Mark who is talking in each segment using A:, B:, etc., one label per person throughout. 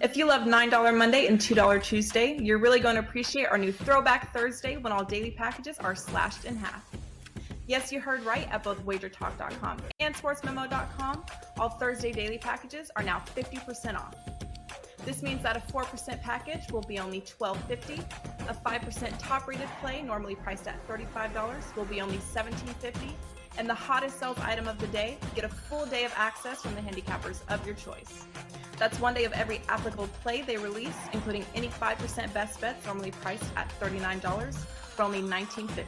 A: If you love $9 Monday and $2 Tuesday, you're really going to appreciate our new Throwback Thursday when all daily packages are slashed in half. Yes, you heard right. At both WagerTalk.com and SportsMemo.com, all Thursday daily packages are now 50% off. This means that a 4% package will be only $12.50. A 5% top-rated play, normally priced at $35, will be only $17.50. And the hottest sales item of the day, get a full day of access from the handicappers of your choice. That's one day of every applicable play they release, including any 5% best bets, normally priced at $39, for only $19.50.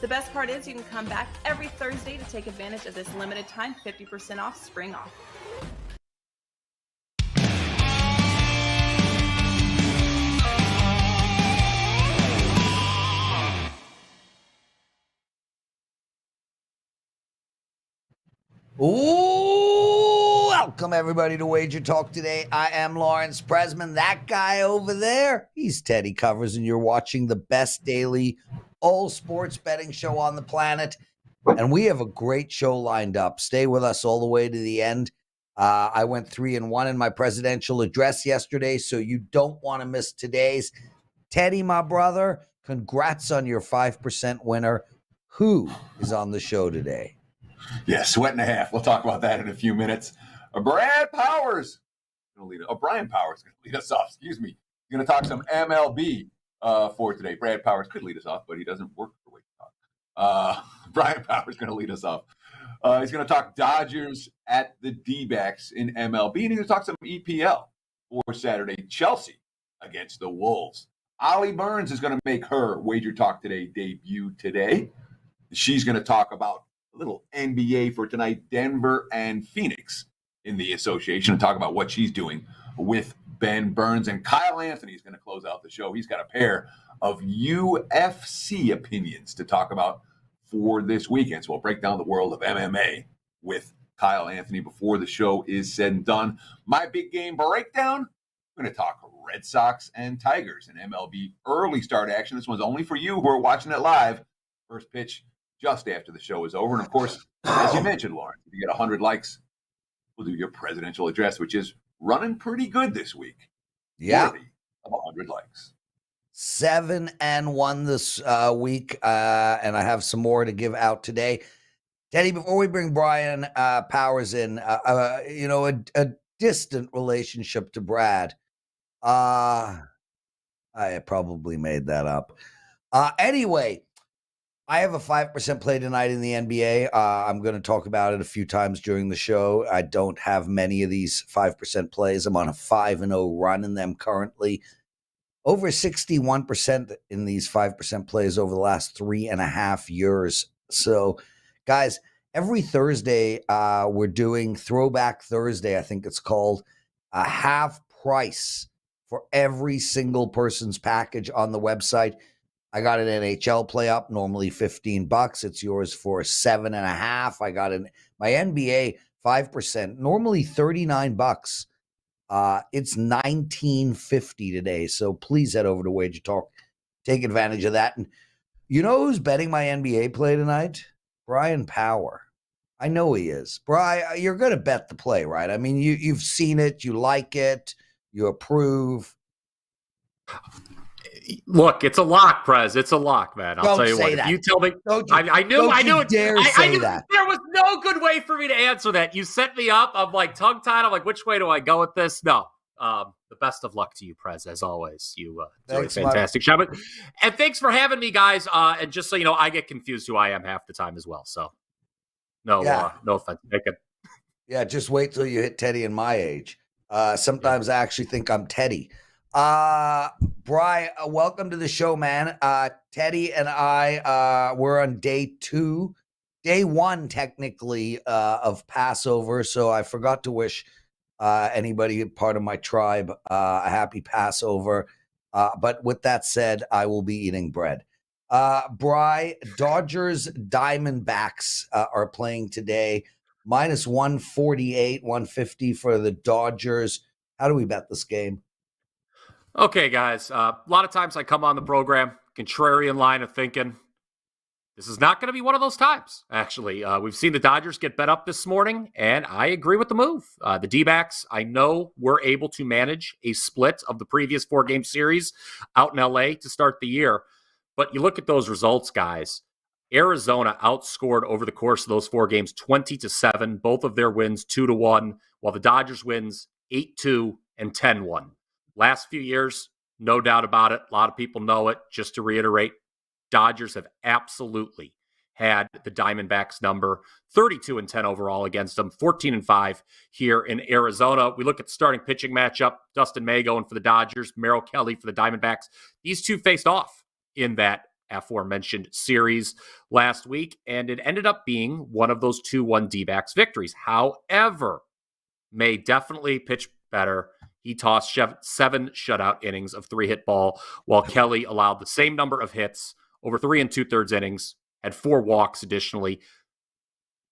A: The best part is you can come back every Thursday to take advantage of this limited time 50% off spring off.
B: Ooh, welcome everybody to Wager Talk Today. I am Lawrence Presman. That guy over there, he's Teddy Covers, and you're watching the best daily all sports betting show on the planet. And we have a great show lined up. Stay with us all the way to the end. I went 3-1 in my presidential address yesterday, so you don't want to miss today's. Teddy, my brother, congrats on your 5% winner. Who is on the show today?
C: Yeah, sweat and a half. We'll talk about that in a few minutes. Bryan Power's going to lead us. Bryan Power's going to lead us off. Excuse me. He's going to talk some MLB for today. Brad Powers could lead us off, but he doesn't work for WagerTalk. Bryan Power's going to lead us off. He's going to talk Dodgers at the D-backs in MLB, and he's going to talk some EPL for Saturday. Chelsea against the Wolves. Ollie Burns is going to make her Wager Talk Today debut today. She's going to talk about a little NBA for tonight, Denver and Phoenix in the association, and talk about what she's doing with Ben Burns. And Kyle Anthony is going to close out the show. He's got a pair of UFC opinions to talk about for this weekend. So we'll break down the world of MMA with Kyle Anthony before the show is said and done. My big game breakdown, we're going to talk Red Sox and Tigers and MLB early start action. This one's only for you who are watching it live. First pitch just after the show is over. And of course, as you mentioned, Lauren, if you get 100 likes, we'll do your presidential address, which is running pretty good this week.
B: Yeah.
C: Worthy of 100 likes.
B: 7-1 this week, and I have some more to give out today. Teddy, before we bring Bryan Powers in, a distant relationship to Brad. I probably made that up. Anyway, I have a 5% play tonight in the NBA. I'm going to talk about it a few times during the show. I don't have many of these 5% plays. I'm on a 5-0 run in them currently. Over 61% in these 5% plays over the last 3.5 years. So, guys, every Thursday, we're doing Throwback Thursday, I think it's called, a half price for every single person's package on the website. I got an NHL play up, normally $15. It's yours for $7.50. I got my NBA 5%, normally $39. It's $19.50 today. So please head over to Wager Talk. Take advantage of that. And you know who's betting my NBA play tonight? Bryan Power. I know he is. Bryan, you're going to bet the play, right? I mean, you've seen it. You like it. You approve.
D: Look, it's a lock, Prez. It's a lock, man. I'll tell you what.
B: That.
D: If you tell me, I knew it. I knew that. There was no good way for me to answer that. You set me up. I'm like tongue-tied. I'm like, which way do I go with this? No. The best of luck to you, Prez, as always. You do a fantastic job. And thanks for having me, guys. And just so you know, I get confused who I am half the time as well. So no offense.
B: Yeah, just wait till you hit Teddy and my age. Sometimes I actually think I'm Teddy. Bryan, welcome to the show, man. Teddy and I, we're on day 1, technically, of Passover. So I forgot to wish anybody part of my tribe a happy Passover. But with that said, I will be eating bread. Bryan, Dodgers Diamondbacks are playing today. Minus 148, 150 for the Dodgers. How do we bet this game?
D: Okay, guys. A lot of times I come on the program, contrarian line of thinking. this is not going to be one of those times, actually. We've seen the Dodgers get bet up this morning, and I agree with the move. The D-backs, I know, were able to manage a split of the previous 4-game series out in L.A. to start the year. But you look at those results, guys. Arizona outscored over the course of those 4 games 20-7, both of their wins 2-1, while the Dodgers wins 8-2 and 10-1. Last few years, no doubt about it. A lot of people know it. Just to reiterate, Dodgers have absolutely had the Diamondbacks number, 32-10 overall against them, 14-5 here in Arizona. We look at the starting pitching matchup, Dustin May going for the Dodgers, Merrill Kelly for the Diamondbacks. These two faced off in that aforementioned series last week, and it ended up being one of those 2-1 D-backs victories. However, May definitely pitched better. He tossed 7 shutout innings of 3-hit ball, while Kelly allowed the same number of hits over 3 2/3 innings, had 4 walks additionally.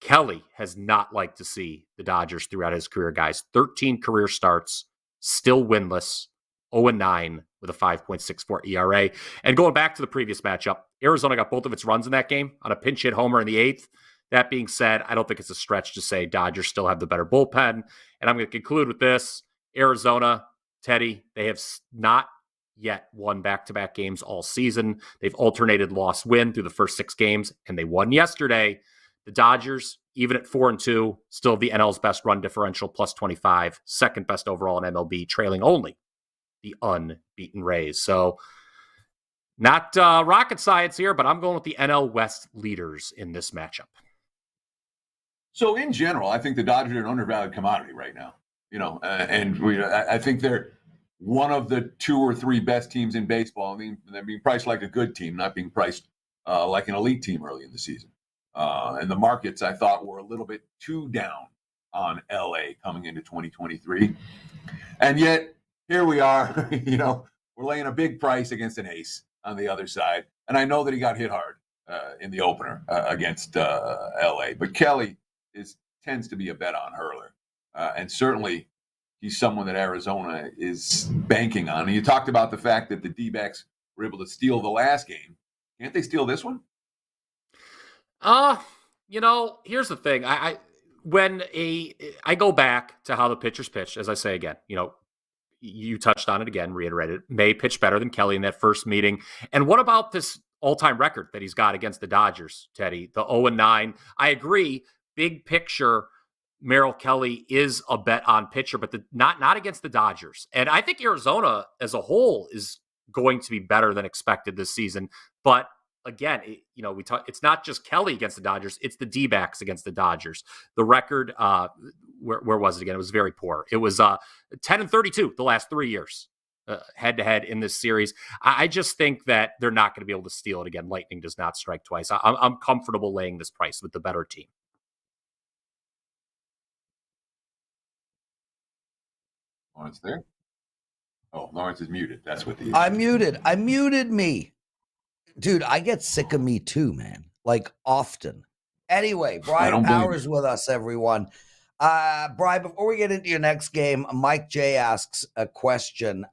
D: Kelly has not liked to see the Dodgers throughout his career, guys. 13 career starts, still winless, 0-9 with a 5.64 ERA. And going back to the previous matchup, Arizona got both of its runs in that game on a pinch hit homer in the 8th. That being said, I don't think it's a stretch to say Dodgers still have the better bullpen. And I'm going to conclude with this. Arizona, Teddy, they have not yet won back-to-back games all season. They've alternated loss-win through the first 6 games, and they won yesterday. The Dodgers, even at 4-2, still the NL's best run differential, plus 25, second best overall in MLB, trailing only the unbeaten Rays. So not rocket science here, but I'm going with the NL West leaders in this matchup.
C: So in general, I think the Dodgers are an undervalued commodity right now. I think they're one of the 2 or 3 best teams in baseball. I mean, they're being priced like a good team, not being priced like an elite team early in the season. And the markets, I thought, were a little bit too down on LA coming into 2023. And yet, here we are, we're laying a big price against an ace on the other side. And I know that he got hit hard in the opener against LA. But Kelly tends to be a bet on hurler. And certainly, he's someone that Arizona is banking on. And you talked about the fact that the D-backs were able to steal the last game. Can't they steal this one?
D: Here's the thing. I go back to how the pitchers pitched, as I say again, you touched on it again, reiterated. May pitched better than Kelly in that first meeting. And what about this all-time record that he's got against the Dodgers, Teddy? The 0-9. I agree. Big picture, Merrill Kelly is a bet on pitcher, but not against the Dodgers. And I think Arizona as a whole is going to be better than expected this season. But again, it's not just Kelly against the Dodgers; it's the D-backs against the Dodgers. The record, where was it again? It was very poor. It was 10-32 the last 3 years, head to head in this series. I just think that they're not going to be able to steal it again. Lightning does not strike twice. I'm comfortable laying this price with the better team.
C: Lawrence there? Oh, Lawrence is muted. That's what the
B: I muted me. Dude, I get sick of me too, man. Like often. Anyway, Bryan Power's with us, everyone. Bryan, before we get into your next game, Mike J asks a question.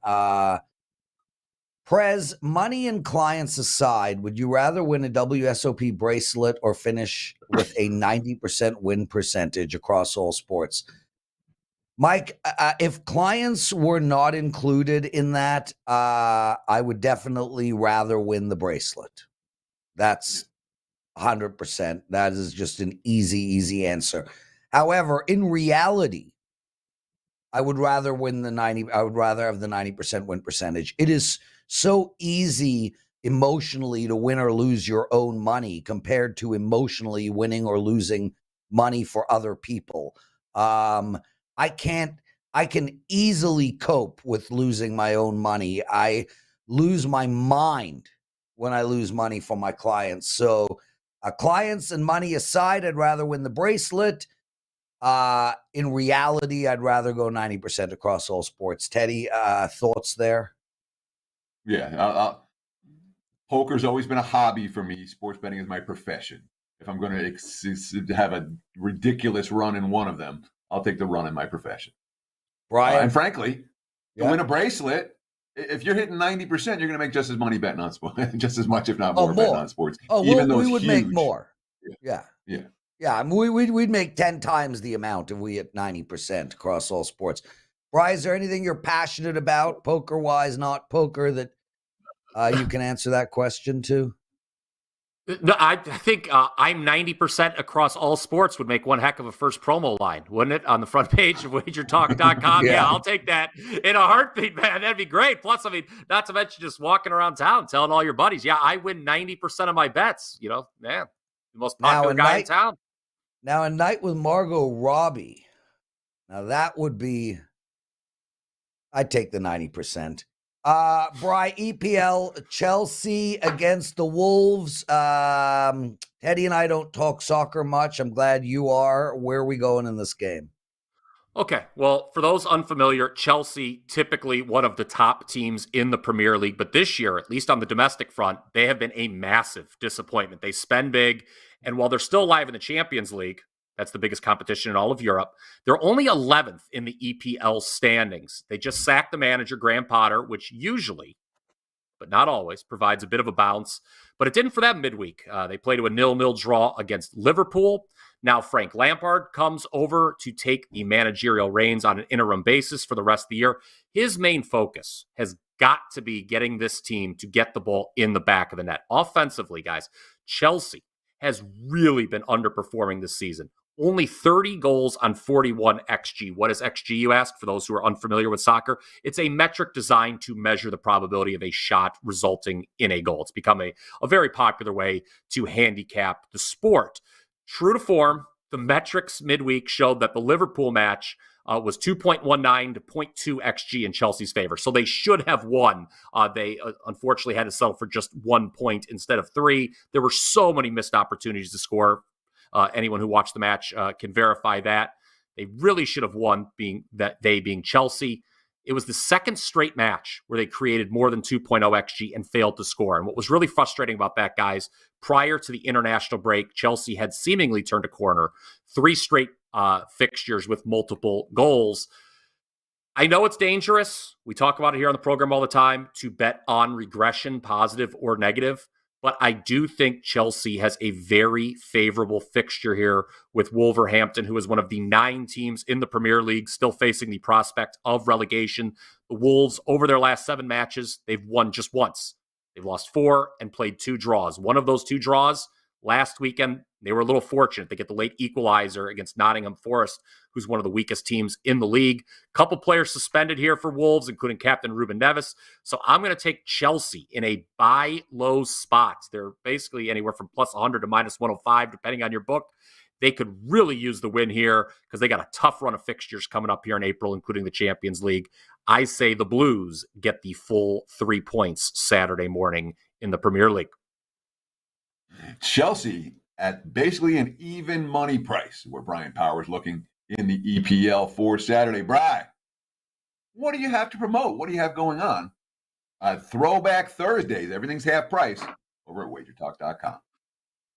B: Prez, money and clients aside, would you rather win a WSOP bracelet or finish with a 90% win percentage across all sports? Mike, if clients were not included in that, I would definitely rather win the bracelet. That's 100%. That is just an easy answer. However, in reality, I would rather win the 90. I would rather have the 90% win percentage. It is so easy emotionally to win or lose your own money compared to emotionally winning or losing money for other people. I can easily cope with losing my own money. I lose my mind when I lose money from my clients. So clients and money aside, I'd rather win the bracelet. In reality, I'd rather go 90% across all sports. Teddy, thoughts there?
C: Yeah. Poker's always been a hobby for me. Sports betting is my profession. If I'm going to have a ridiculous run in one of them, I'll take the run in my profession.
B: Bryan?
C: And frankly, to win a bracelet, if you're hitting 90%, you're going to make just as money betting on sports, just as much, if not
B: Oh,
C: more, betting
B: more.
C: on sports.
B: Oh,
C: even
B: well,
C: though
B: we would
C: huge.
B: make more.
C: Yeah.
B: I mean, we'd make 10 times the amount if we hit 90% across all sports. Brian, is there anything you're passionate about, poker-wise, not poker, that you can answer that question to?
D: No, I think I'm 90% across all sports would make one heck of a first promo line, wouldn't it? On the front page of WagerTalk.com. Yeah, I'll take that in a heartbeat, man. That'd be great. Plus, I mean, not to mention just walking around town telling all your buddies, yeah, I win 90% of my bets. You know, man, the most popular guy in town.
B: Now, a night with Margot Robbie. Now, that would be, I'd take the 90%. Bri, EPL, Chelsea against the Wolves. Teddy and I don't talk soccer much. I'm glad you are. Where are we going in this game?
D: Okay, well, for those unfamiliar, Chelsea, typically one of the top teams in the Premier League, but this year, at least on the domestic front, they have been a massive disappointment. They spend big, and while they're still alive in the Champions League, that's the biggest competition in all of Europe, they're only 11th in the EPL standings. They just sacked the manager, Graham Potter, which usually, but not always, provides a bit of a bounce. But it didn't for them midweek. They played to a 0-0 draw against Liverpool. Now Frank Lampard comes over to take the managerial reins on an interim basis for the rest of the year. His main focus has got to be getting this team to get the ball in the back of the net. Offensively, guys, Chelsea has really been underperforming this season. Only 30 goals on 41 XG. What is XG, you ask, for those who are unfamiliar with soccer? It's a metric designed to measure the probability of a shot resulting in a goal. It's become a very popular way to handicap the sport. True to form, the metrics midweek showed that the Liverpool match was 2.19 to 0.2 XG in Chelsea's favor. So they should have won. They unfortunately had to settle for just 1 point instead of 3. There were so many missed opportunities to score. Anyone who watched the match can verify that. They really should have won, being Chelsea. It was the second straight match where they created more than 2.0 XG and failed to score. And what was really frustrating about that, guys, prior to the international break, Chelsea had seemingly turned a corner. 3 straight fixtures with multiple goals. I know it's dangerous. We talk about it here on the program all the time to bet on regression, positive or negative. But I do think Chelsea has a very favorable fixture here with Wolverhampton, who is one of the 9 teams in the Premier League still facing the prospect of relegation. The Wolves, over their last 7 matches, they've won just once. They've lost 4 and played 2 draws. One of those 2 draws last weekend, they were a little fortunate. They get the late equalizer against Nottingham Forest, who's one of the weakest teams in the league. Couple players suspended here for Wolves, including captain Ruben Neves. So I'm going to take Chelsea in a buy low spot. They're basically anywhere from plus 100 to minus 105, depending on your book. They could really use the win here because they got a tough run of fixtures coming up here in April, including the Champions League. I say the Blues get the full 3 points Saturday morning in the Premier League.
C: Chelsea at basically an even money price, where Bryan Power is looking in the EPL for Saturday. Brian, what do you have to promote? What do you have going on? Throwback Thursdays, everything's half price over at WagerTalk.com.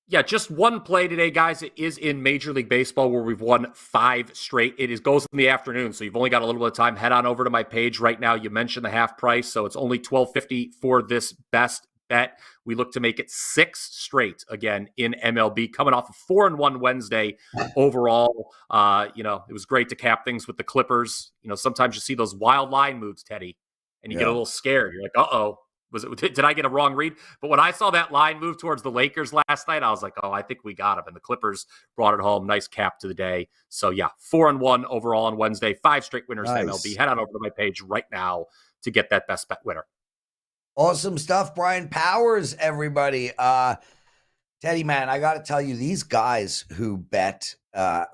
D: Yeah, just one play today, guys. It is in Major League Baseball where we've won 5 straight. It goes in the afternoon, so you've only got a little bit of time. Head on over to my page right now. You mentioned the half price, so it's only $12.50 for this best bet. We look to make it 6 straight again in MLB, coming off a 4-1 Wednesday overall. It was great to cap things with the Clippers. Sometimes you see those wild line moves, Teddy, and you get a little scared. You're like, uh-oh. Did I get a wrong read? But when I saw that line move towards the Lakers last night, I was like, oh, I think we got him. And the Clippers brought it home. Nice cap to the day. So, yeah, 4-1 overall on Wednesday. 5 straight winners in MLB. Head on over to my page right now to get that best bet winner.
B: Awesome stuff, Bryan Powers, everybody. Teddy, man, I got to tell you, these guys who bet,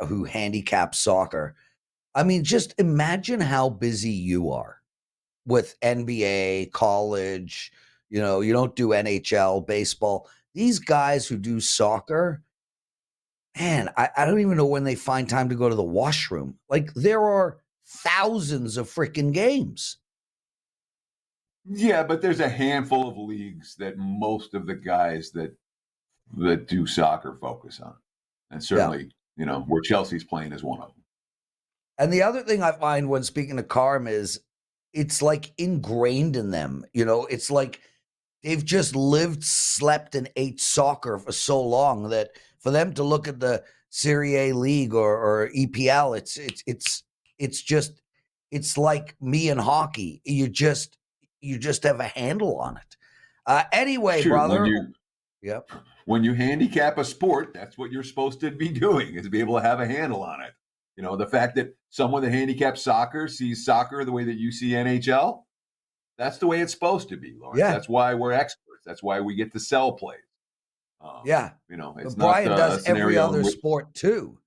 B: who handicap soccer, I mean, just imagine how busy you are with NBA, college, you don't do NHL, baseball. These guys who do soccer, man, I don't even know when they find time to go to the washroom. Like, there are thousands of freaking games.
C: Yeah, but there's a handful of leagues that most of the guys that do soccer focus on. And certainly, where Chelsea's playing is one of them.
B: And the other thing I find when speaking to Carm is it's like ingrained in them. It's like they've just lived, slept, and ate soccer for so long that for them to look at the Serie A league or EPL, it's like me and hockey. You just have a handle on it. Anyway,
C: Shoot,
B: brother. Yep.
C: When you handicap a sport, that's what you're supposed to be doing, is be able to have a handle on it. The fact that someone that handicaps soccer sees soccer the way that you see NHL, that's the way it's supposed to be, Lawrence.
B: Yeah.
C: That's why we're experts. That's why we get to sell plays. It's
B: Brian
C: not
B: does every other sport too.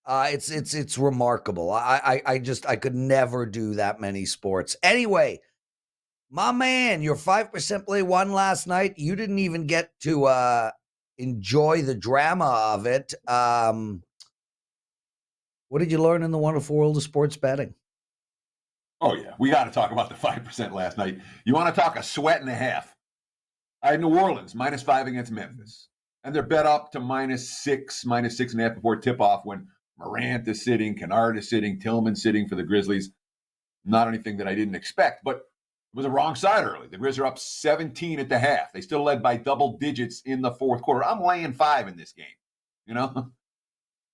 B: It's remarkable. I could never do that many sports. Anyway, my man, your 5% play won last night. You didn't even get to enjoy the drama of it. What did you learn in the wonderful world of sports betting?
C: Oh, yeah. We got to talk about the 5% last night. You want to talk a sweat and a half? I had New Orleans -5 against Memphis. And they're bet up to -6, -6.5 before tip-off when Morant is sitting, Kennard is sitting, Tillman's sitting for the Grizzlies. Not anything that I didn't expect, but it was the wrong side early. The Grizzlies are up 17 at the half. They still led by double digits in the fourth quarter. I'm laying 5 in this game,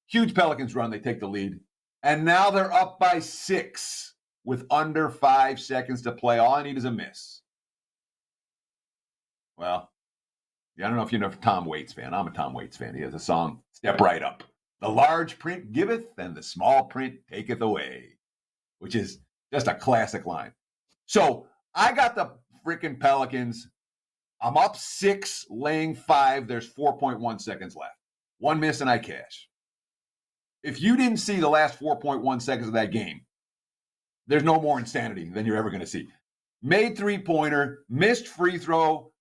C: Huge Pelicans run. They take the lead. And now they're up by 6 with under 5 seconds to play. All I need is a miss. Well, I don't know if you're a Tom Waits fan. I'm a Tom Waits fan. He has a song, Step Right Up. The large print giveth and the small print taketh away, which is just a classic line. So I got the freaking Pelicans. I'm up 6, laying 5. There's 4.1 seconds left. One miss and I cash. If you didn't see the last 4.1 seconds of that game, there's no more insanity than you're ever going to see. Made three-pointer, missed free throw,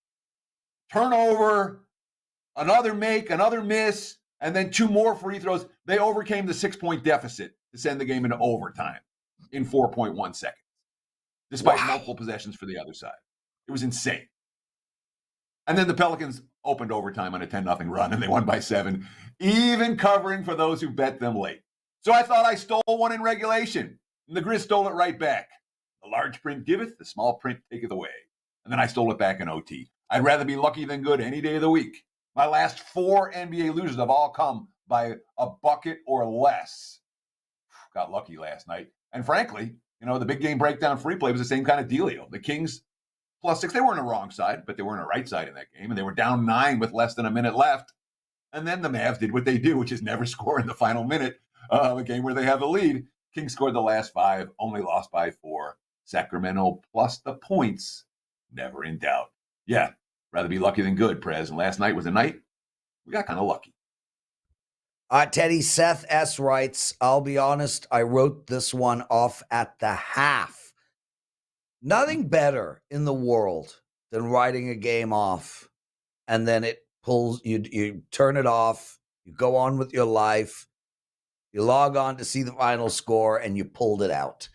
C: turnover, another make, another miss, and then 2 more free throws. They overcame the 6-point deficit to send the game into overtime in 4.1 seconds, despite multiple possessions for the other side. It was insane. And then the Pelicans opened overtime on a 10-0 run, and they won by 7, even covering for those who bet them late. So I thought I stole one in regulation, and the Grizz stole it right back. The large print giveth, the small print taketh away. And then I stole it back in OT. I'd rather be lucky than good any day of the week. My last 4 NBA losers have all come by a bucket or less. Got lucky last night. And frankly, the big game breakdown free play was the same kind of dealio. The Kings +6, they were on the wrong side, but they were on the right side in that game, and they were down 9 with less than a minute left. And then the Mavs did what they do, which is never score in the final minute of a game where they have the lead. Kings scored the last 5, only lost by 4. Sacramento plus the points, never in doubt. Yeah, rather be lucky than good, Prez. And last night was a night we got kind of lucky.
B: Teddy, Seth S. writes, I'll be honest, I wrote this one off at the half. Nothing better in the world than writing a game off, and then it pulls, you turn it off, you go on with your life, you log on to see the final score, and you pulled it out.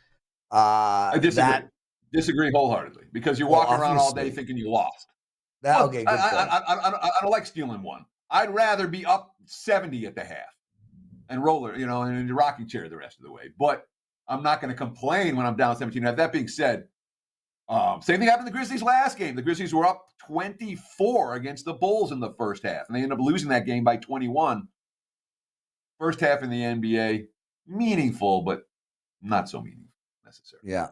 C: I disagree. Disagree wholeheartedly, because you're walking around all day thinking you lost.
B: Okay, good
C: I don't like stealing one. I'd rather be up 70 at the half and roller, in the rocking chair the rest of the way. But I'm not going to complain when I'm down 17. Now, that being said, same thing happened to the Grizzlies last game. The Grizzlies were up 24 against the Bulls in the first half, and they ended up losing that game by 21. First half in the NBA, meaningful, but not so meaningful necessarily.
B: Yeah.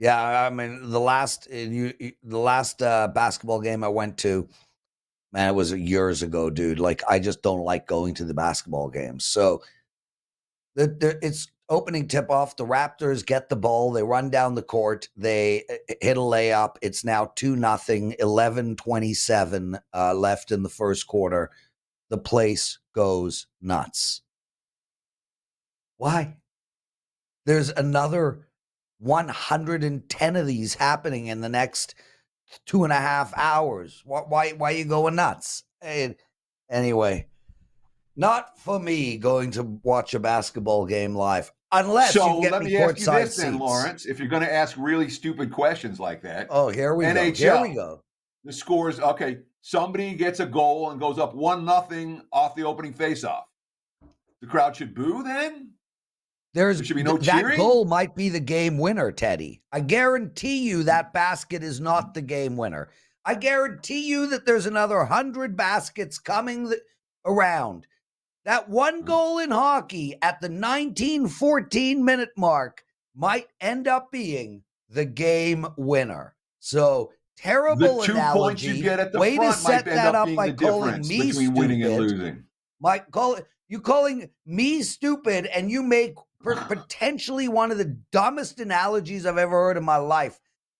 B: I mean, the last basketball game I went to, man, it was years ago, dude. Like, I just don't like going to the basketball games. So it's opening tip-off. The Raptors get the ball. They run down the court. They hit a layup. It's now 2-0, 11:27 left in the first quarter. The place goes nuts. Why? There's another 110 of these happening in the next 2.5 hours. Why are you going nuts? Anyway, not for me going to watch a basketball game live, unless you get
C: let
B: me
C: me ask you
B: courtside
C: this then,
B: seats.
C: Lawrence. If you're going to ask really stupid questions like that,
B: here we
C: NHL,
B: go. Here we go.
C: The scores. Okay, somebody gets a goal and goes up 1-0 off the opening faceoff. The crowd should boo then?
B: There
C: should be no
B: that
C: cheering?
B: goal might be the game winner, Teddy. I guarantee you that basket is not the game winner. I guarantee you that there's another 100 baskets coming around. That one goal in hockey at the 19-14 minute mark might end up being the game winner. So terrible
C: The 2
B: analogy.
C: points you get at the
B: Way
C: front
B: to set
C: might end
B: that
C: up
B: up
C: being
B: by
C: the
B: calling
C: difference
B: me
C: between winning and
B: stupid.
C: losing.
B: You calling me stupid, and you make potentially one of the dumbest analogies I've ever heard in my life.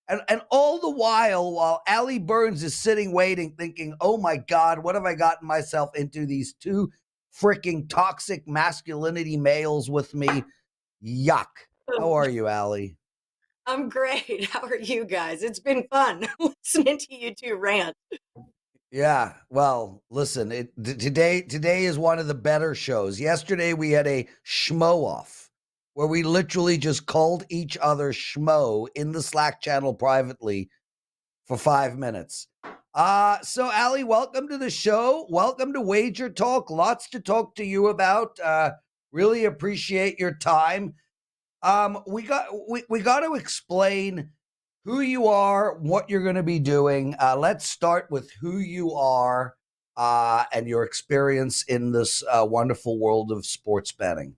B: And all the while Allie Burns is sitting waiting, thinking, oh my God, what have I gotten myself into? These two freaking toxic masculinity males with me. Yuck. How are you, Allie?
E: I'm great. How are you guys? It's been fun listening to you two rant.
B: Yeah, well, listen, today is one of the better shows. Yesterday we had a schmo off where we literally just called each other schmo in the Slack channel privately for 5 minutes. So Allie, welcome to the show. Welcome to Wager Talk. Lots to talk to you about. Really appreciate your time. We got to explain who you are, what you're going to be doing. Let's start with who you are and your experience in this wonderful world of sports betting.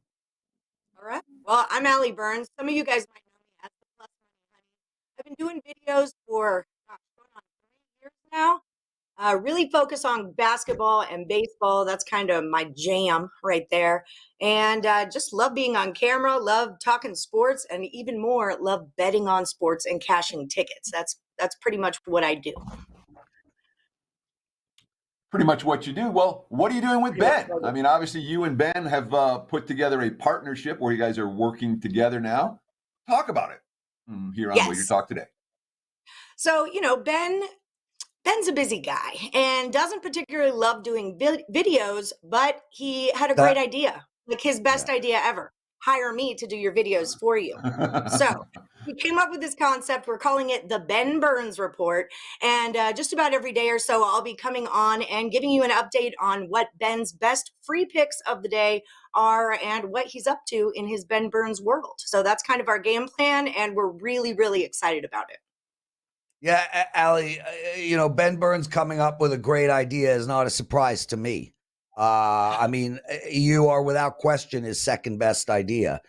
E: All right. Well, I'm Allie Burns. Some of you guys might know me as the Plus Money Honey. I've been doing videos for going on 3 years now. Really focus on basketball and baseball. That's kind of my jam right there. And just love being on camera, love talking sports, and even more, love betting on sports and cashing tickets. That's pretty much what I do.
C: Pretty much what you do. Well, what are you doing with Ben? I mean, obviously you and Ben have put together a partnership where you guys are working together now. Talk about it here on Wager Talk Today.
E: So, Ben's a busy guy and doesn't particularly love doing videos, but he had a great idea, like his best idea ever. Hire me to do your videos for you. So he came up with this concept. We're calling it the Ben Burns Report. And just about every day or so, I'll be coming on and giving you an update on what Ben's best free picks of the day are and what he's up to in his Ben Burns world. So that's kind of our game plan. And we're really, really excited about it.
B: Yeah, Allie, Ben Burns coming up with a great idea is not a surprise to me. I mean, you are without question his second best idea.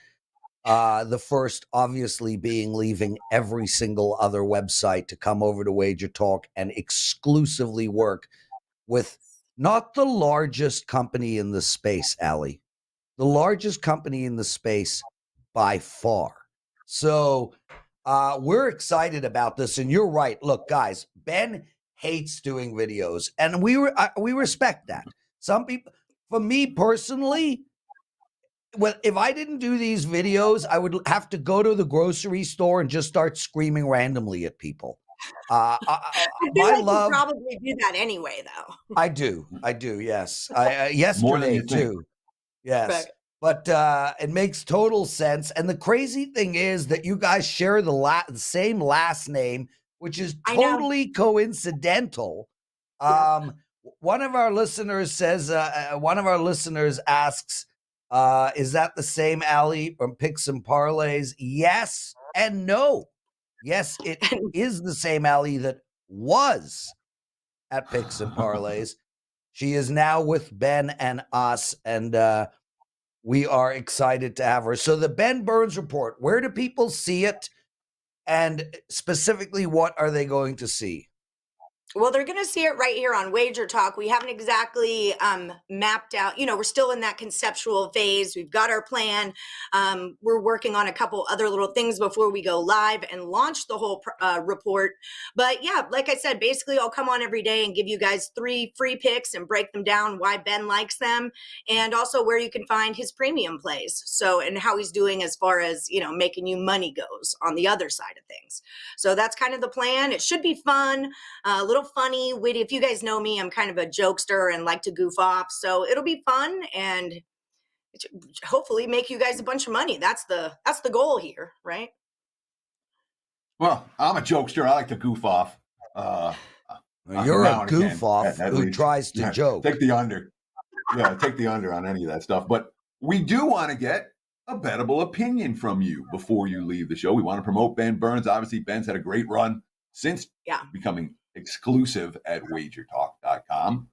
B: The first, obviously, being leaving every single other website to come over to Wager Talk and exclusively work with not the largest company in the space, Allie, the largest company in the space by far. So we're excited about this, and you're right. Look, guys, Ben hates doing videos, and we respect that. Some people, for me personally, if I didn't do these videos, I would have to go to the grocery store and just start screaming randomly at people.
E: I feel like you probably do that anyway, though.
B: I do. Yes. Yesterday too. Yes. Right. But it makes total sense. And the crazy thing is that you guys share the same last name, which is totally coincidental. One of our listeners says, asks, is that the same Allie from Picks and Parlays? Yes and no. Yes, it is the same Allie that was at Picks and Parlays. She is now with Ben and us, and we are excited to have her. So the Ben Burns Report, where do people see it? And specifically, what are they going to see?
E: Well, they're going to see it right here on Wager Talk. We haven't exactly mapped out. We're still in that conceptual phase. We've got our plan. We're working on a couple other little things before we go live and launch the whole report. But yeah, like I said, basically I'll come on every day and give you guys 3 free picks and break them down, why Ben likes them, and also where you can find his premium plays. So, and how he's doing as far as, making you money goes on the other side of things. So that's kind of the plan. It should be fun, a little funny, witty. If you guys know me, I'm kind of a jokester and like to goof off. So it'll be fun and hopefully make you guys a bunch of money. That's the goal here, right?
C: Well, I'm a jokester. I like to goof off.
B: You're a goof off who tries to joke.
C: Take the under. Yeah, take the under on any of that stuff. But we do want to get a bettable opinion from you before you leave the show. We want to promote Ben Burns. Obviously, Ben's had a great run since becoming exclusive at WagerTalk.com.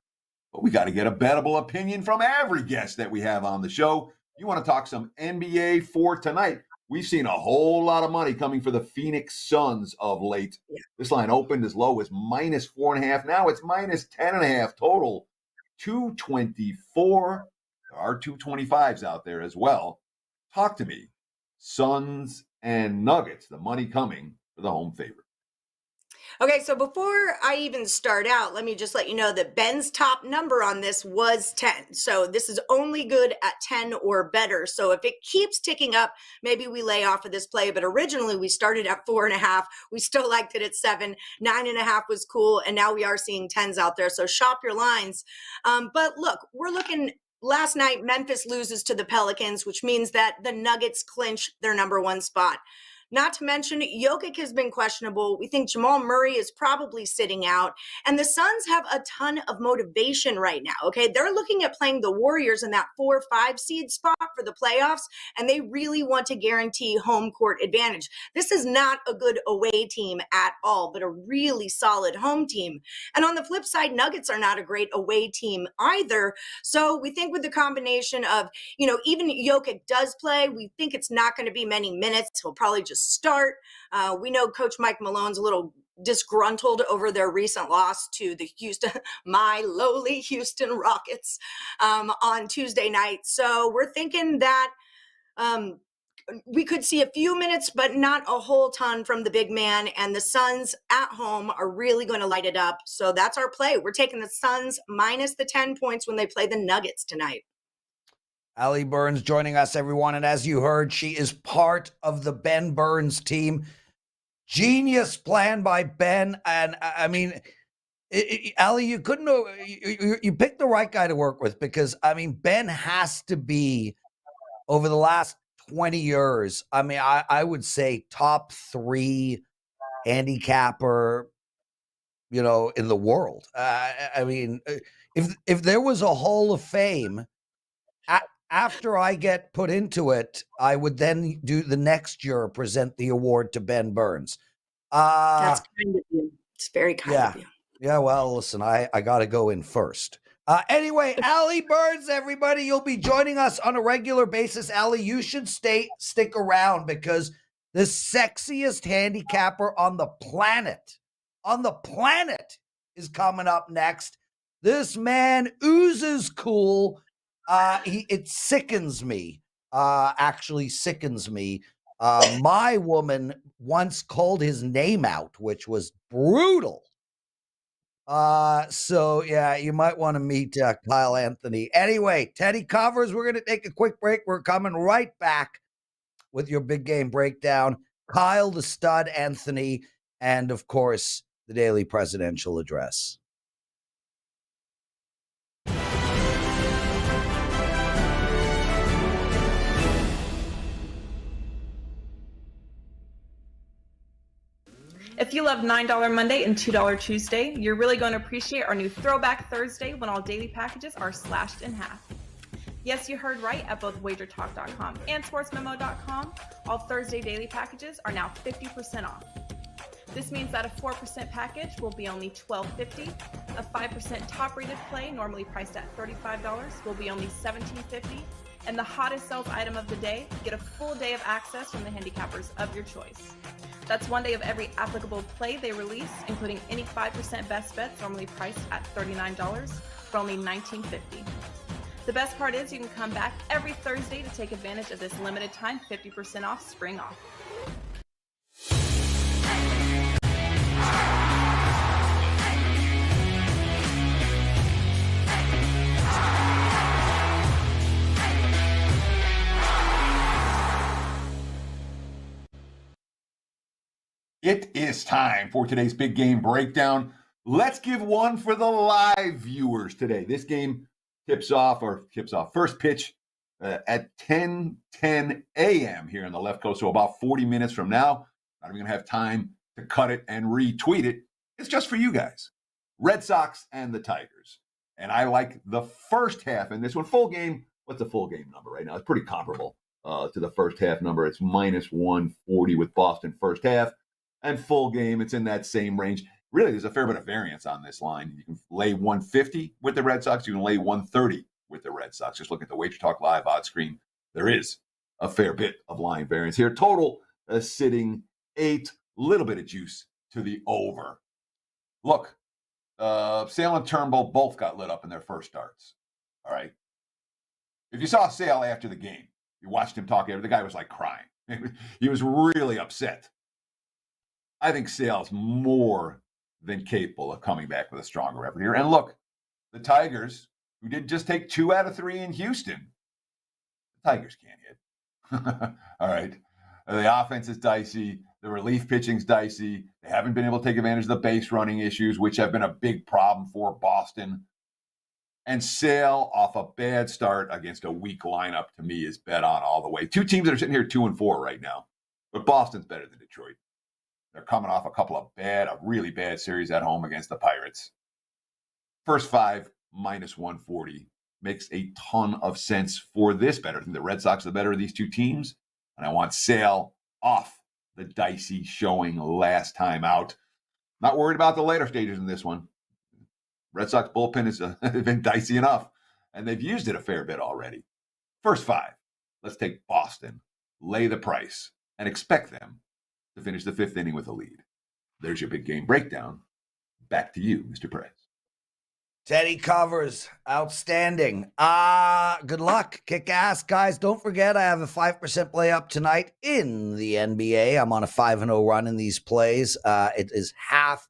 C: But we got to get a bettable opinion from every guest that we have on the show. You want to talk some NBA for tonight? We've seen a whole lot of money coming for the Phoenix Suns of late. Yeah. This line opened as low as -4.5. Now it's -10.5 total. 224. There are 225s out there as well. Talk to me. Suns and Nuggets, the money coming for the home favorite.
E: Okay, so before I even start out, let me just let you know that Ben's top number on this was 10. So this is only good at 10 or better. So if it keeps ticking up, maybe we lay off of this play. But originally we started at 4.5. We still liked it at 7. 9.5 was cool. And now we are seeing 10s out there. So shop your lines. But look, we're looking. Last night, Memphis loses to the Pelicans, which means that the Nuggets clinch their number 1 spot. Not to mention, Jokic has been questionable. We think Jamal Murray is probably sitting out. And the Suns have a ton of motivation right now, okay? They're looking at playing the Warriors in that 4-5 seed spot for the playoffs, and they really want to guarantee home court advantage. This is not a good away team at all, but a really solid home team. And on the flip side, Nuggets are not a great away team either. So we think with the combination of, even Jokic does play, we think it's not going to be many minutes. He'll probably just start. We know Coach Mike Malone's a little disgruntled over their recent loss to the my lowly Houston Rockets on Tuesday night. So we're thinking that we could see a few minutes, but not a whole ton from the big man. And the Suns at home are really going to light it up. So that's our play. We're taking the Suns minus the 10 points when they play the Nuggets tonight.
B: Allie Burns joining us, everyone. And as you heard, she is part of the Ben Burns team. Genius plan by Ben. And I mean, Allie, you couldn't know, you picked the right guy to work with because, I mean, Ben has to be, over the last 20 years, I mean, I would say top 3 handicapper, in the world. I mean, if there was a Hall of Fame, after I get put into it, I would then do the next year present the award to Ben Burns.
E: That's kind of you. It's very kind of you.
B: Yeah, well, listen, I got to go in first. Anyway, Allie Burns, everybody, you'll be joining us on a regular basis. Allie, you should stick around because the sexiest handicapper on the planet is coming up next. This man oozes cool. It sickens me, actually sickens me. My woman once called his name out, which was brutal. So yeah, you might want to meet Kyle Anthony. Anyway, Teddy covers. We're going to take a quick break. We're coming right back with your big game breakdown. Kyle the Stud Anthony, and of course, the daily presidential address.
A: If you love $9 Monday and $2 Tuesday, you're really going to appreciate our new Throwback Thursday when all daily packages are slashed in half. Yes, you heard right. At both WagerTalk.com and SportsMemo.com, all Thursday daily packages are now 50% off. This means that a 4% package will be only $12.50. A 5% top-rated play, normally priced at $35, will be only $17.50. And the hottest sales item of the day, get a full day of access from the handicappers of your choice. That's one day of every applicable play they release, including any 5% best bets, normally priced at $39, for only $19.50. The best part is you can come back every Thursday to take advantage of this limited time 50% off spring off.
C: It is time for today's big game breakdown. Let's give one for the live viewers today. This game tips off first pitch at 10:10 a.m. here on the left coast, so about 40 minutes from now. Not even going to have time to cut it and retweet it. It's just for you guys. Red Sox and the Tigers. And I like the first half in this one. Full game, what's the full game number right now? It's pretty comparable. to the first half number. It's minus 140 with Boston first half. And full game, it's in that same range. Really, there's a fair bit of variance on this line. You can lay 150 with the Red Sox. You can lay 130 with the Red Sox. Just look at the WagerTalk Live odds screen. There is a fair bit of line variance here. Total sitting 8, little bit of juice to the over. Look, Sale and Turnbull both got lit up in their first starts. All right. If you saw Sale after the game, you watched him talk, the guy was like crying. He was really upset. I think Sale's more than capable of coming back with a stronger effort here. And look, the Tigers, who did just take 2 out of 3 in Houston, the Tigers can't hit. All right. The offense is dicey. The relief pitching's dicey. They haven't been able to take advantage of the base running issues, which have been a big problem for Boston. And Sale, off a bad start against a weak lineup, to me, is bet on all the way. 2 teams that are sitting here 2-4 right now. But Boston's better than Detroit. They're coming off a really bad series at home against the Pirates. First 5, minus 140. Makes a ton of sense for this better. I think the Red Sox are the better of these 2 teams. And I want Sale off the dicey showing last time out. Not worried about the later stages in this one. Red Sox bullpen has been dicey enough, and they've used it a fair bit already. First 5, let's take Boston, lay the price, and expect them to finish the 5th inning with a lead. There's your big game breakdown. Back to you, Mr. Prez.
B: Teddy covers. Outstanding. Good luck. Kick ass, guys. Don't forget, I have a 5% play up tonight in the NBA. I'm on a 5-0 run in these plays. It is half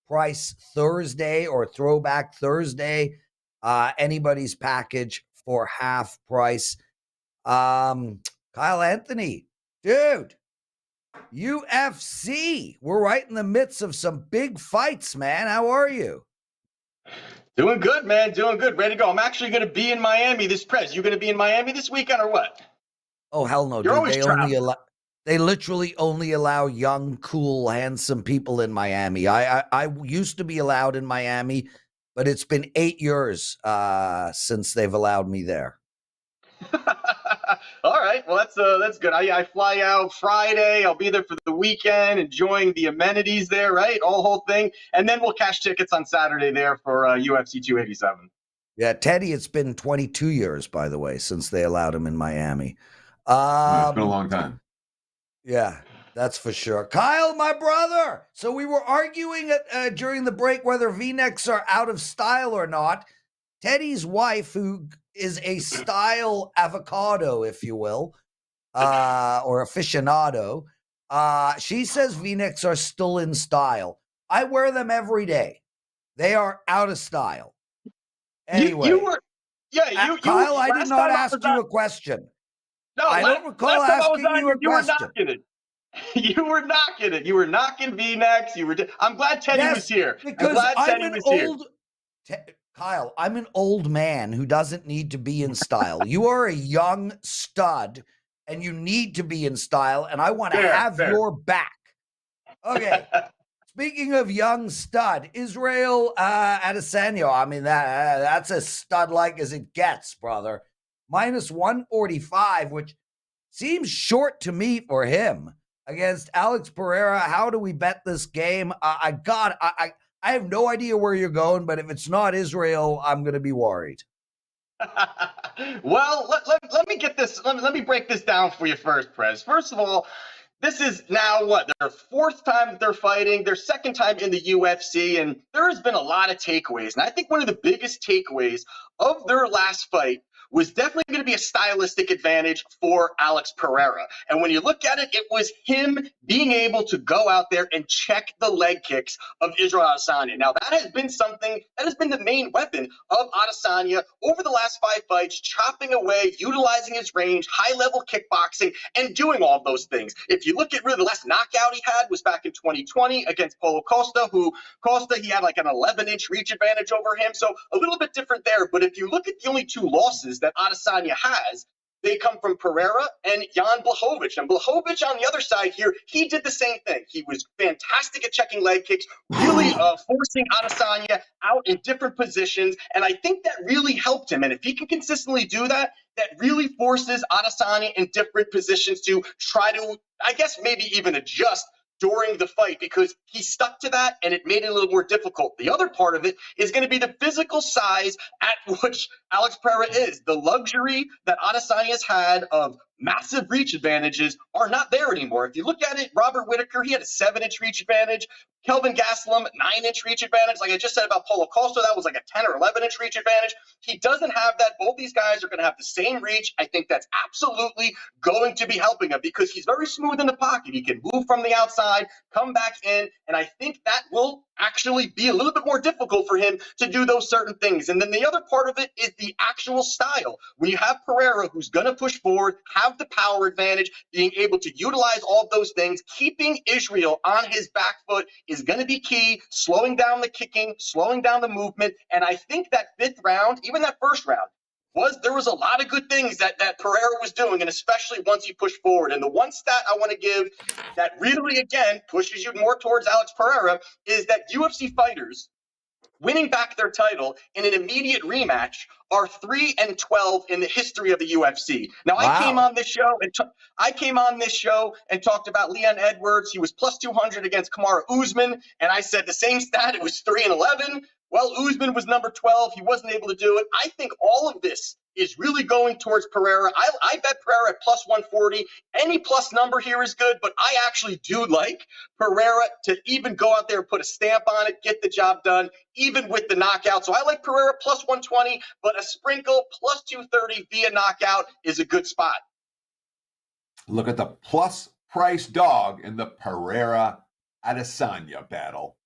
B: price Thursday or throwback Thursday. Anybody's package for half price. Kyle Anthony, dude, UFC. We're right in the midst of some big fights, man. How are you?
F: Doing good, man. Doing good. Ready to go. I'm actually going to be in Miami this Prez. You going to be in Miami this weekend or what?
B: Oh, hell no,
F: You're
B: dude. They literally only allow young, cool, handsome people in Miami. I used to be allowed in Miami, but it's been 8 years since they've allowed me there.
F: All right. Well, that's good. I fly out Friday. I'll be there for the weekend, enjoying the amenities there, right? Whole thing. And then we'll cash tickets on Saturday there for UFC 287.
B: Yeah, Teddy, it's been 22 years, by the way, since they allowed him in Miami.
C: It's been a long time.
B: Yeah, that's for sure. Kyle, my brother. So we were arguing during the break whether V-necks are out of style or not. Teddy's wife, who is a style avocado, if you will, or aficionado, she says V-necks are still in style. I wear them every day. They are out of style. Anyway,
F: Kyle,
B: I did not ask you a question.
F: No,
B: I don't recall asking you a question.
F: You were knocking it. You were knocking V-necks. I'm glad Teddy was here.
B: Because Kyle, I'm an old man who doesn't need to be in style. You are a young stud, and you need to be in style, and I want to have your back. Okay. Speaking of young stud, Israel Adesanya, I mean, that's as stud-like as it gets, brother. Minus 145, which seems short to me for him against Alex Pereira. How do we bet this game? I have no idea where you're going, but if it's not Israel, I'm going to be worried.
F: Well, let me get this. Let me break this down for you first, Prez. First of all, this is now their 4th time that they're fighting, their 2nd time in the UFC, and there has been a lot of takeaways. And I think one of the biggest takeaways of their last fight was definitely going to be a stylistic advantage for Alex Pereira. And when you look at it, it was him being able to go out there and check the leg kicks of Israel Adesanya. Now, that has been something that has been the main weapon of Adesanya over the last 5 fights, chopping away, utilizing his range, high-level kickboxing, and doing all of those things. If you look at really the last knockout he had was back in 2020 against Paulo Costa, he had like an 11-inch reach advantage over him. So a little bit different there. But if you look at the only 2 losses that Adesanya has, They come from Pereira and Jan Blachowicz. And Blachowicz on the other side here, he did the same thing. He was fantastic at checking leg kicks, really forcing Adesanya out in different positions. And I think that really helped him. And if he can consistently do that, that really forces Adesanya in different positions to try to, I guess, maybe even adjust during the fight, because he stuck to that and it made it a little more difficult. The other part of it is going to be the physical size at which Alex Pereira is. The luxury that Adesanya has had of massive reach advantages are not there anymore. If you look at it, Robert Whittaker, he had a 7-inch reach advantage. Kelvin Gastelum, 9-inch reach advantage. Like I just said about Paulo Costa, that was like a 10 or 11-inch reach advantage. He doesn't have that. Both these guys are going to have the same reach. I think that's absolutely going to be helping him because he's very smooth in the pocket. He can move from the outside, come back in, and I think that will actually be a little bit more difficult for him to do those certain things. And then the other part of it is the actual style. When you have Pereira, who's going to push forward, have the power advantage, being able to utilize all of those things, keeping Israel on his back foot is going to be key, slowing down the kicking, slowing down the movement. And I think that 5th round, even that 1st round, there was a lot of good things that Pereira was doing, and especially once he pushed forward. And the one stat I want to give that really, again, pushes you more towards Alex Pereira is that UFC fighters winning back their title in an immediate rematch are 3-12 in the history of the UFC. Now, wow. I came on this show and talked about Leon Edwards. He was plus 200 against Kamaru Usman, and I said the same stat. It was 3-11. Well, Usman was number 12. He wasn't able to do it. I think all of this is really going towards Pereira. I bet Pereira at plus 140. Any plus number here is good, but I actually do like Pereira to even go out there and put a stamp on it, get the job done, even with the knockout. So I like Pereira plus 120, but a sprinkle plus 230 via knockout is a good spot.
C: Look at the plus price dog in the Pereira Adesanya battle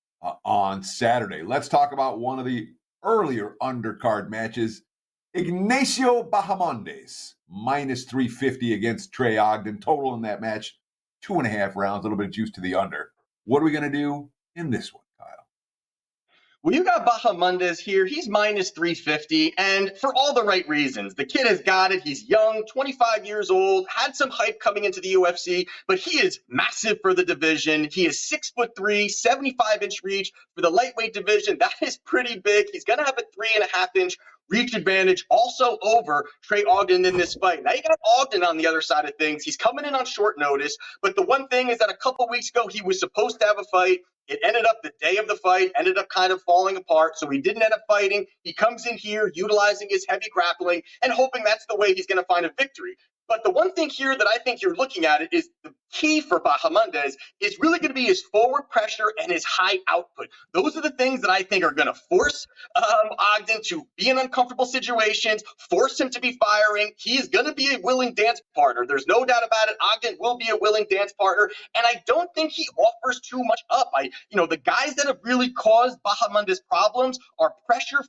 C: on Saturday. Let's talk about one of the earlier undercard matches. Ignacio Bahamondes, minus 350 against Trey Ogden. Total in that match, 2.5 rounds, a little bit of juice to the under. What are we going to do in this one, Kyle?
F: Well, you got Bahamondes here. He's minus 350, and for all the right reasons. The kid has got it. He's young, 25 years old, had some hype coming into the UFC, but he is massive for the division. He is 6'3", 75-inch reach for the lightweight division. That is pretty big. He's going to have a 3.5-inch reach advantage also over Trey Ogden in this fight. Now you got Ogden on the other side of things. He's coming in on short notice, but the one thing is that a couple weeks ago he was supposed to have a fight. It ended up the day of the fight, ended up kind of falling apart, so he didn't end up fighting. He comes in here utilizing his heavy grappling and hoping that's the way he's going to find a victory. But the one thing here that I think you're looking at it is the key for Bahamondes is really going to be his forward pressure and his high output. Those are the things that I think are going to force Ogden to be in uncomfortable situations, force him to be firing. He is going to be a willing dance partner. There's no doubt about it. Ogden will be a willing dance partner, and I don't think he offers too much up. The guys that have really caused Bahamondes problems are pressure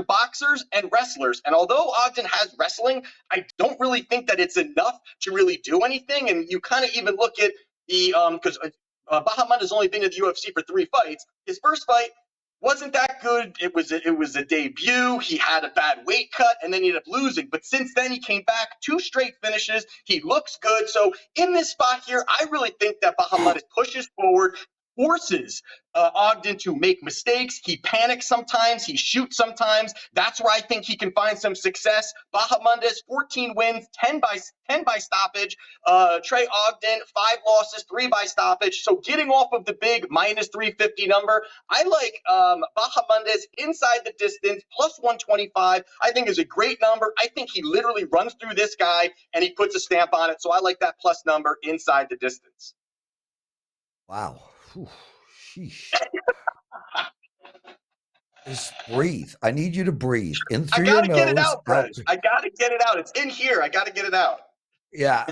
F: boxers and wrestlers. And although Ogden has wrestling, I don't really think that it's enough to really do anything. And you kind of even look at the because Bahamondes has only been in the UFC for 3 fights. His first fight wasn't that good. It was a debut. He had a bad weight cut, and then he ended up losing. But since then, he came back, 2 straight finishes. He looks good. So in this spot here, I really think that Bahamondes pushes forward, forces Ogden to make mistakes. He panics sometimes. He shoots sometimes. That's where I think he can find some success. Bahamondes, 14 wins, 10 by stoppage. Trey Ogden, 5 losses, 3 by stoppage. So getting off of the big minus 350 number, I like Bahamondes inside the distance, plus 125. I think is a great number. I think he literally runs through this guy and he puts a stamp on it. So I like that plus number inside the distance.
B: Wow. Whew. Sheesh. Just breathe. I need you to breathe in through your nose.
F: I gotta get it out, Brett. I gotta get it out. It's in here. I gotta get it out.
B: Yeah.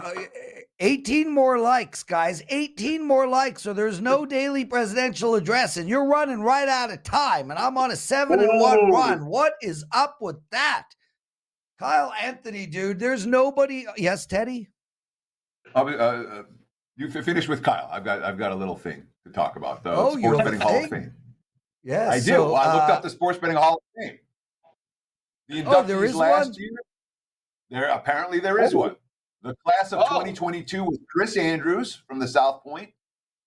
B: 18 more likes, guys. 18 more likes, or there's no daily presidential address, and you're running right out of time, and I'm on a 7-1 run. What is up with that? Kyle Anthony, dude, there's nobody. Yes, Teddy?
C: You finish with Kyle. I've got a little thing to talk about. The
B: Sports
C: Betting Hall of Fame.
B: Yes,
C: I do.
B: So,
C: I looked up the Sports Betting Hall of Fame. The inductees
B: there is
C: last
B: one?
C: year. Apparently there is one. The class of 2022 was Chris Andrews from the South Point,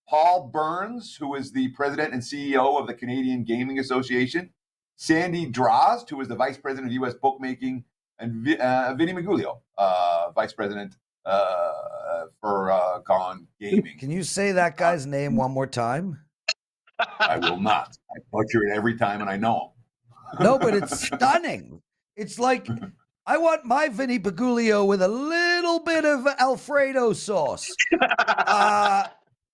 C: Paul Burns, who is the president and CEO of the Canadian Gaming Association, Sandy Drozd, who is the vice president of U.S. bookmaking, and Vinny Magulio, vice president for Gone Gaming.
B: Can you say that guy's name one more time?
C: I will not. I butcher it every time, and I know him.
B: No, but it's stunning. It's like, I want my Vinny Bagulio with a little bit of Alfredo sauce.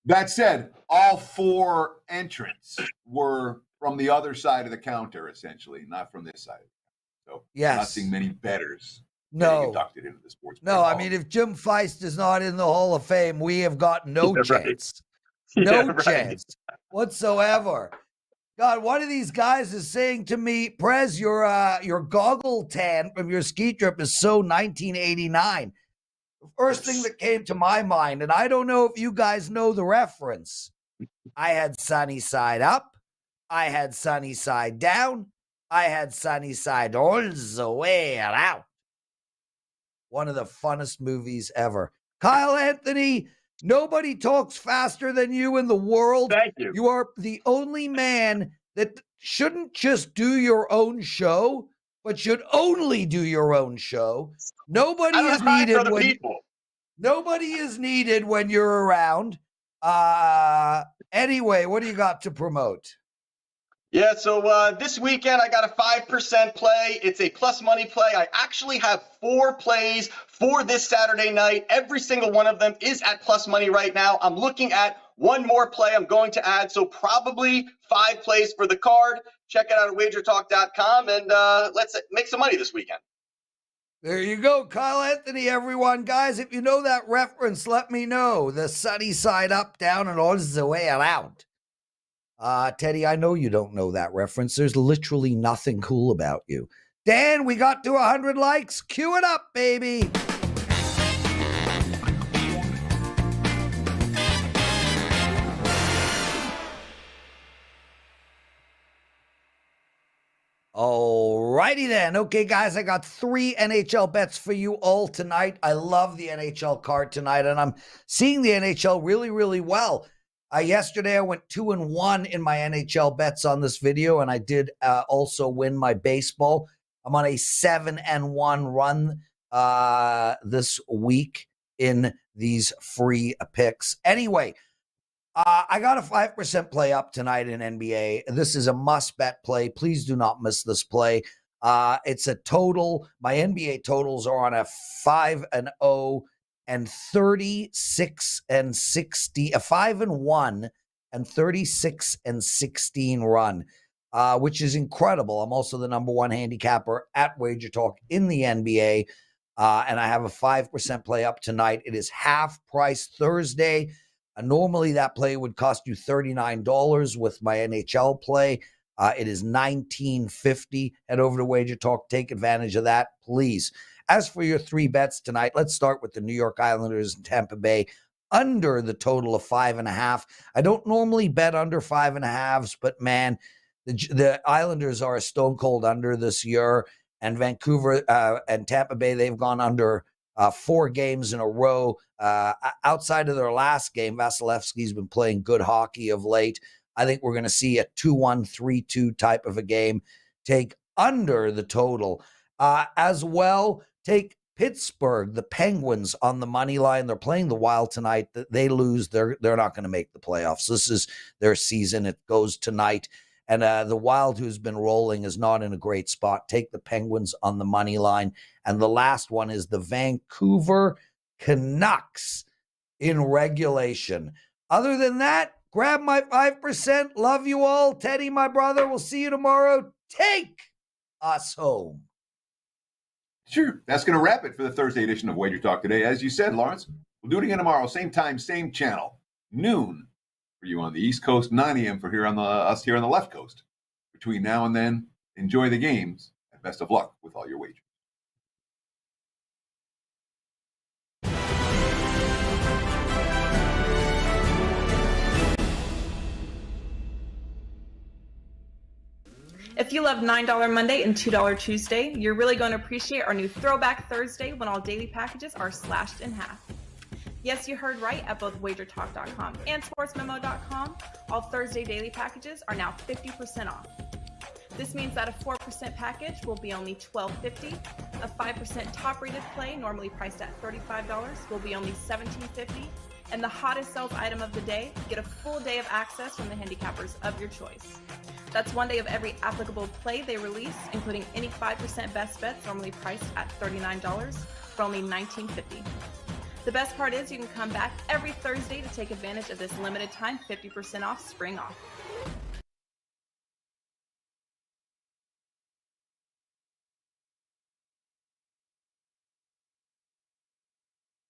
C: That said, all 4 entrants were from the other side of the counter, essentially, not from this side. So, not seeing many bettors getting inducted into the sports.
B: No, I mean, if Jim Feist is not in the Hall of Fame, we have got no chance. No chance whatsoever. God, one of these guys is saying to me, Prez, your goggle tan from your ski trip is so 1989. The first thing that came to my mind, and I don't know if you guys know the reference, I had sunny side up, I had sunny side down, I had sunny side all the way around. One of the funnest movies ever. Kyle Anthony, nobody talks faster than you in the world.
F: Thank you.
B: You are the only man that shouldn't just do your own show, but should only do your own show. Nobody is needed when you're around. Anyway, what do you got to promote?
F: Yeah, so this weekend I got a 5% play. It's a plus money play. I actually have 4 plays for this Saturday night. Every single one of them is at plus money right now. I'm looking at one more play I'm going to add, so probably 5 plays for the card. Check it out at WagerTalk.com, and let's make some money this weekend.
B: There you go, Kyle Anthony, everyone. Guys, if you know that reference, let me know. The sunny side up, down, and all the way around. Teddy, I know you don't know that reference. There's literally nothing cool about you. Dan, we got to 100 likes. Cue it up, baby. Alrighty then. Okay, guys, I got 3 NHL bets for you all tonight. I love the NHL card tonight, and I'm seeing the NHL really, really well. Yesterday, I went 2-1 in my NHL bets on this video, and I did also win my baseball. I'm on a 7-1 run this week in these free picks. Anyway, I got a 5% play up tonight in NBA. This is a must-bet play. Please do not miss this play. It's a total. My NBA totals are on a 5-0 and 36 and 60, a 5-1 and 36 and 16 run, which is incredible. I'm also the #1 handicapper at WagerTalk in the NBA, and I have a 5% play up tonight. It is half price Thursday. Normally that play would cost you $39 with my NHL play. It is $19.50. Head over to WagerTalk. Take advantage of that, please. As for your 3 bets tonight, let's start with the New York Islanders and Tampa Bay under the total of 5.5. I don't normally bet under 5.5s, but man, the Islanders are a stone cold under this year, and Vancouver and Tampa Bay, they've gone under 4 games in a row. Outside of their last game, Vasilevsky's been playing good hockey of late. I think we're going to see a 2-1, 3-2 type of a game. Take under the total. As well, take Pittsburgh, the Penguins on the money line. They're playing the Wild tonight. They lose, they're not going to make the playoffs. This is their season. It goes tonight. And the Wild, who's been rolling, is not in a great spot. Take the Penguins on the money line. And the last one is the Vancouver Canucks in regulation. Other than that, grab my 5%. Love you all. Teddy, my brother, we'll see you tomorrow. Take us home.
C: Sure. That's going to wrap it for the Thursday edition of Wager Talk Today. As you said, Lawrence, we'll do it again tomorrow. Same time, same channel. Noon for you on the East Coast, 9 a.m. for us here on the left coast. Between now and then, enjoy the games, and best of luck with all your wagers.
A: If you love $9 Monday and $2 Tuesday, you're really going to appreciate our new Throwback Thursday when all daily packages are slashed in half. Yes, you heard right. At both WagerTalk.com and SportsMemo.com, all Thursday daily packages are now 50% off. This means that a 4% package will be only $12.50. A 5% top-rated play, normally priced at $35, will be only $17.50. And the hottest sales item of the day, get a full day of access from the handicappers of your choice. That's one day of every applicable play they release, including any 5% best bets, normally priced at $39, for only $19.50. The best part is you can come back every Thursday to take advantage of this limited time 50% off spring off.